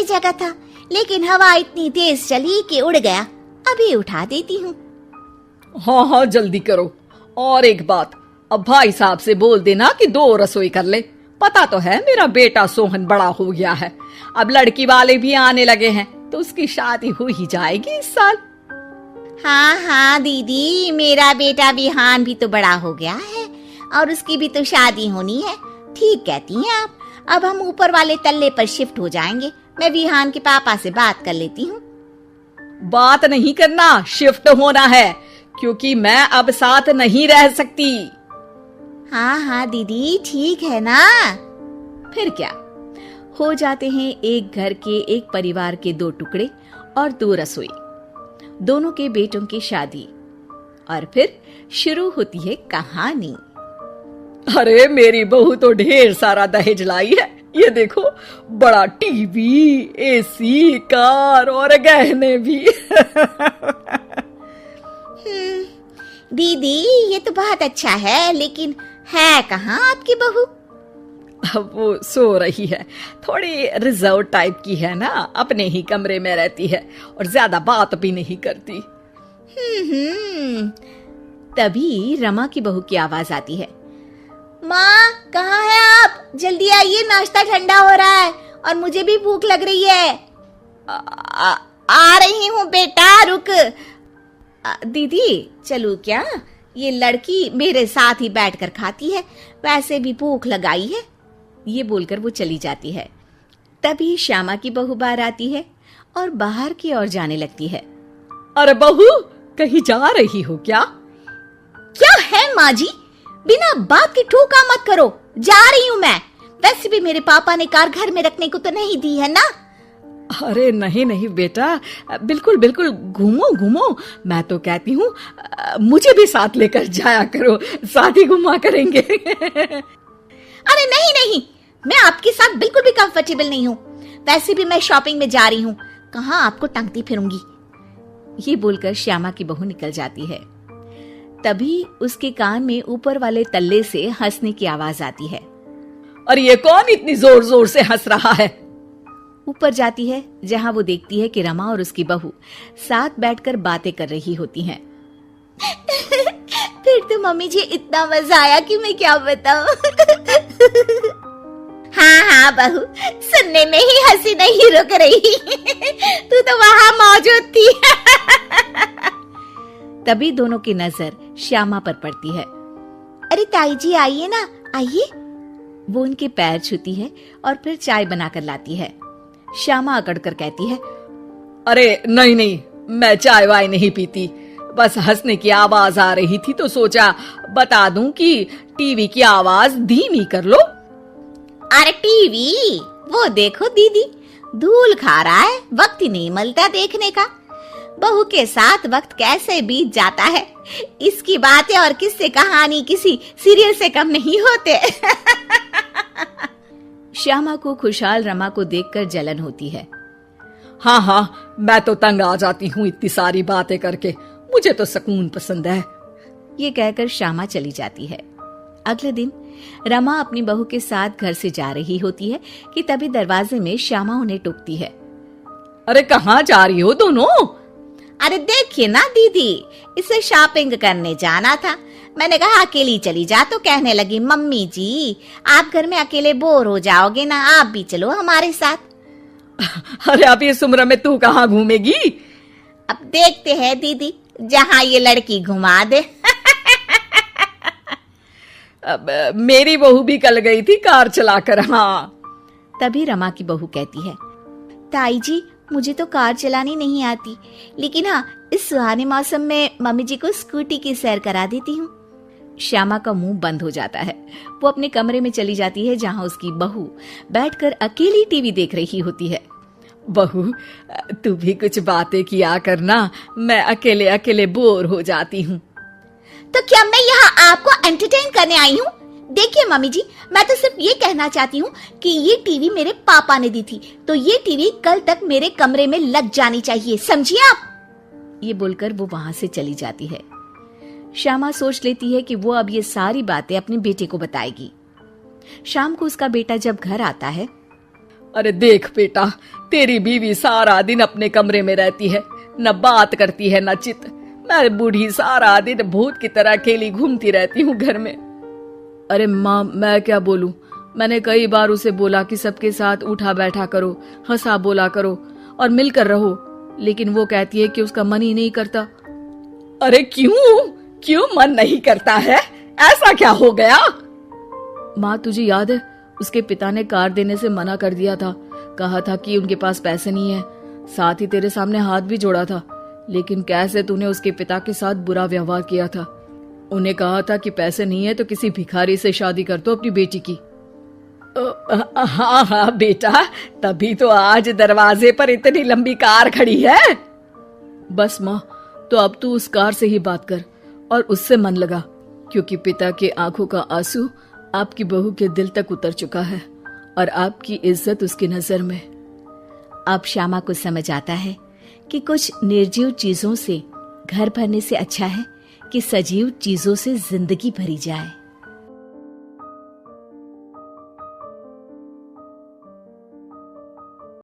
की जगह था, लेकिन हवा इतनी तेज चली कि उड़ गया। अभी उठा देती हूँ। हाँ हाँ जल्दी करो। और एक बात, अब भाई साहब से बोल देना कि 2 रसोई कर ले। पता तो है मेरा बेटा सोहन बड़ा हो गया है, अब लड़की वाले भी आने लगे हैं, तो उसकी शादी हो ही जाएगी इस साल। हाँ हाँ दीदी, मेरा बेटा विहान भी तो बड़ा हो गया है और उसकी भी तो शादी होनी है। ठीक कहती हैं आप। अब हम ऊपर वाले तल्ले पर शिफ्ट हो जाएंगे। मैं विहान के पापा से बात कर लेती हूँ। बात नहीं करना, शिफ्ट होना है, क्योंकि मैं अब साथ नहीं रह सकती। हाँ हाँ दीदी, ठीक है ना। फिर क्या, हो जाते हैं एक घर के, एक परिवार के 2 टुकड़े और 2 रसोई, दोनों के बेटों की शादी। और फिर शुरू होती है कहानी। अरे मेरी बहू तो ढेर सारा दहेज लाई है। ये देखो, बड़ा टीवी, एसी, कार और गहने भी। दीदी ये तो बहुत अच्छा है, लेकिन है कहाँ आपकी बहू? अब वो सो रही है, थोड़ी रिजर्व टाइप की है ना, अपने ही कमरे में रहती है और ज्यादा बात भी नहीं करती। तभी रमा की बहू की आवाज आती है। माँ कहाँ है आप? जल्दी आइए, नाश्ता ठंडा हो रहा है और मुझे भी भूख लग रही है। आ रही हूँ बेटा, रुक। दीदी चलूं क्या? ये लड़की मेरे साथ ही बैठकर खाती है, वैसे भी भूख लगाई है। ये बोलकर वो चली जाती है। तभी श्यामा की बहू बाहर आती है और बाहर की ओर जाने लगती है। अरे बहू, कहीं जा रही हो क्या? क्या है माँ जी, बिना बात के ठोका मत करो। जा रही हूँ मैं। वैसे भी मेरे पापा ने कार घर में रखने को तो नहीं दी है ना। अरे नहीं नहीं बेटा, बिल्कुल बिल्कुल, घूमो घूमो। मैं तो कहती हूँ मुझे भी साथ लेकर जाया करो, साथ ही घुमा करेंगे। अरे नहीं नहीं, मैं आपके साथ बिल्कुल भी कंफर्टेबल नहीं हूँ। वैसे भी मैं शॉपिंग में जा रही हूँ, कहाँ आपको टांगती फिरूंगी। ये बोलकर श्यामा की बहू निकल जाती है। तभी उसके कान में ऊपर वाले तल्ले से हंसने की आवाज आती है। और ये कौन इतनी जोर जोर से हंस रहा है? ऊपर जाती है, जहां वो देखती है कि रमा और उसकी बहू साथ बैठकर बातें कर रही होती हैं। फिर तो मम्मी जी इतना मजा आया कि मैं क्या बताऊं। हाँ हाँ बहू, सुनने में ही हंसी नहीं रुक रही। तू तो वहां मौजूद थी। तभी दोनों की नजर श्यामा पर पड़ती है। अरे ताई जी आइए ना, आइए। वो उनके पैर छूती है और फिर चाय बनाकर लाती है। श्यामा अकड़कर कहती है, अरे नहीं नहीं, मैं चाय वाय नहीं पीती, बस हंसने की आवाज आ रही थी तो सोचा बता दूं कि टीवी की आवाज धीमी कर लो। अरे टीवी, वो देखो दीदी, धूल खा रहा है, वक्त ही नहीं मिलता देखने का। बहू के साथ वक्त कैसे बीत जाता है, इसकी बातें और किस्से कहानी किसी सीरियल से कम नहीं होते। श्यामा को खुशहाल रमा को देखकर जलन होती है। हाँ हाँ, मैं तो तंग आ जाती हूँ इतनी सारी बातें करके, मुझे तो सुकून पसंद है। ये कहकर श्यामा चली जाती है। अगले दिन रमा अपनी बहू के साथ घर से जा रही होती है कि तभी दरवाजे में श्यामा उन्हें टोकती है। अरे कहाँ जा रही हो दोनों? अरे देखिए ना दीदी, इसे शॉपिंग करने जाना था। मैंने कहा अकेली चली जा, तो कहने लगी मम्मी जी आप घर में अकेले बोर हो जाओगे ना, आप भी चलो हमारे साथ। अरे अब इस उम्र में तू कहाँ घूमेगी? अब देखते हैं दीदी, जहाँ ये लड़की घुमा दे। अब मेरी बहू भी कल गई थी कार चलाकर। हाँ। तभी रमा की बहू कहती है, ताई जी मुझे तो कार चलानी नहीं आती, लेकिन हाँ इस सुहाने मौसम में मम्मी जी को स्कूटी की सैर करा देती हूँ। श्यामा का मुंह बंद हो जाता है। वो अपने कमरे में चली जाती है, जहाँ उसकी बहू बैठकर अकेली टीवी देख रही होती है। बहू तू भी कुछ बातें किया करना, मैं अकेले अकेले बोर हो जाती हूँ। तो क्या मैं यहाँ आपको एंटरटेन करने आई हूँ? देखिए मम्मी जी, मैं तो सिर्फ ये कहना चाहती हूँ कि ये टीवी मेरे पापा ने दी थी, तो ये टीवी कल तक मेरे कमरे में लग जानी चाहिए, समझिए आप। ये बोलकर वो वहां से चली जाती है। श्यामा सोच लेती है कि वो अब ये सारी बातें अपने बेटे को बताएगी। शाम को उसका बेटा जब घर आता है, अरे देख बेटा, तेरी बीवी सारा दिन अपने कमरे में रहती है, न बात करती है न चित। मैं बूढ़ी सारा दिन भूत की तरह अकेली घूमती रहती हूँ घर में। अरे माँ, मैं क्या बोलूं? मैंने कई बार उसे बोला कि सबके साथ उठा बैठा करो, हंसा बोला करो और मिलकर रहो, लेकिन वो कहती है कि उसका मन ही नहीं करता। अरे क्यों मन नहीं करता है? ऐसा क्या हो गया? माँ, तुझे याद है उसके पिता ने कार देने से मना कर दिया था। कहा था कि उनके पास पैसे नहीं है, साथ ही तेरे सामने हाथ भी जोड़ा था। लेकिन कैसे तूने उसके पिता के साथ बुरा व्यवहार किया था। उन्हें कहा था कि पैसे नहीं है तो किसी भिखारी से शादी कर दो अपनी बेटी की। हाँ बेटा, तभी तो आज दरवाजे पर इतनी लंबी कार खड़ी है। बस माँ, तो अब तू उस कार से ही बात कर और उससे मन लगा, क्योंकि पिता के आंखों का आंसू आपकी बहू के दिल तक उतर चुका है और आपकी इज्जत उसकी नजर में। अब श्यामा को समझ आता है कि कुछ निर्जीव चीजों से घर भरने से अच्छा है कि सजीव चीजों से जिंदगी भरी जाए।